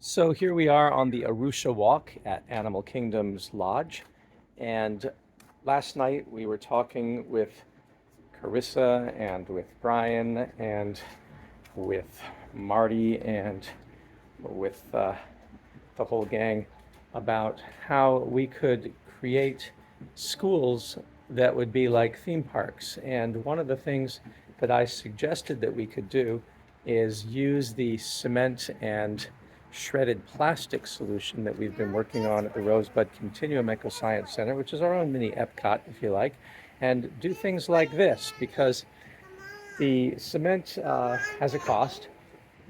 So here we are on the Arusha Walk at Animal Kingdom's Lodge. And last night we were talking with Carissa and with Brian and with Marty and with the whole gang about how we could create schools that would be like theme parks. And one of the things that I suggested that we could do is use the cement and shredded plastic solution that we've been working on at the Rosebud Continuum Eco Science Center, which is our own mini Epcot, if you like, and do things like this because the cement has a cost,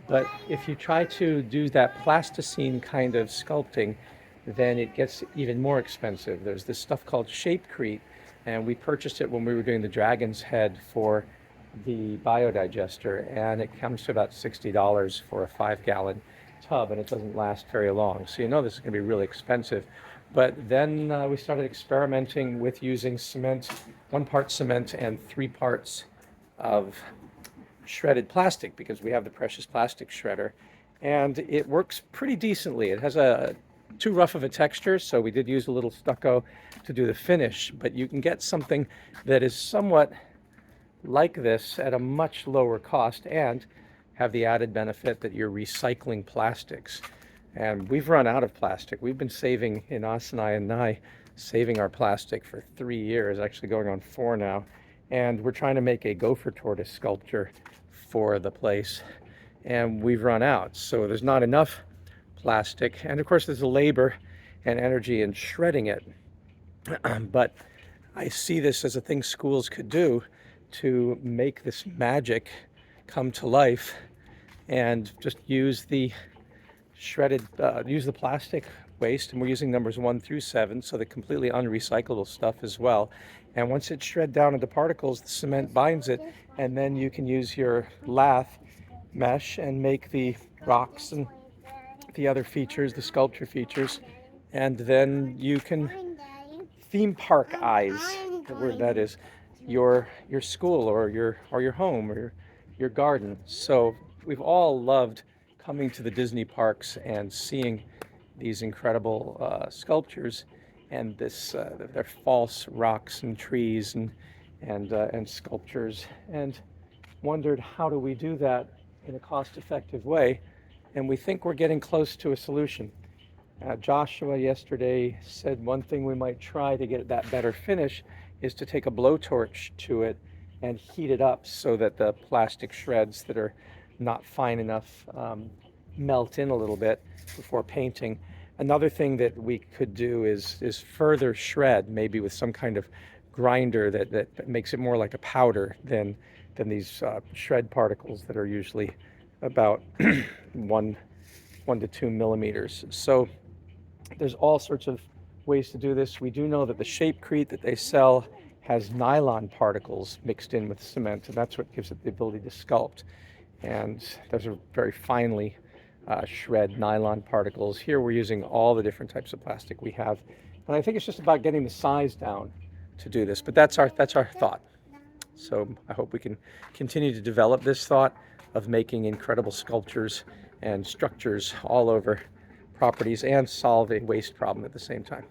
but if you try to do that plasticine kind of sculpting, then it gets even more expensive. There's this stuff called Shapecrete, and we purchased it when we were doing the Dragon's Head for the biodigester, and it comes to about $60 for a 5-gallon tub, and it doesn't last very long. So you know this is going to be really expensive. But then we started experimenting with using cement, 1 part cement and 3 parts of shredded plastic, because we have the precious plastic shredder, and it works pretty decently. It has a too rough of a texture, so we did use a little stucco to do the finish, but you can get something that is somewhat like this at a much lower cost and have the added benefit that you're recycling plastics. And we've run out of plastic. We've been saving in Asanai and Nai, saving our plastic for 3 years, actually going on 4 now. And we're trying to make a gopher tortoise sculpture for the place, and we've run out. So there's not enough plastic. And of course, there's the labor and energy in shredding it. But I see this as a thing schools could do to make this magic come to life and just use the use the plastic waste, and we're using numbers 1 through 7, so the completely unrecyclable stuff as well. And once it's shred down into particles, the cement binds it, and then you can use your lath mesh and make the rocks and the other features, the sculpture features, and then you can theme park eyes, the word that is, your school or your home or your garden. So we've all loved coming to the Disney parks and seeing these incredible sculptures and they're false rocks and trees and sculptures, and wondered how do we do that in a cost-effective way, and we think we're getting close to a solution. Joshua yesterday said one thing we might try to get that better finish is to take a blowtorch to it and heat it up so that the plastic shreds that are not fine enough melt in a little bit before painting. Another thing that we could do is further shred, maybe with some kind of grinder that makes it more like a powder than these shred particles that are usually about 1 to 2 millimeters. So there's all sorts of ways to do this. We do know that the Shapecrete that they sell has nylon particles mixed in with cement, and that's what gives it the ability to sculpt. And those are very finely shred nylon particles. Here we're using all the different types of plastic we have, and I think it's just about getting the size down to do this. But that's our thought. So I hope we can continue to develop this thought of making incredible sculptures and structures all over properties and solve a waste problem at the same time.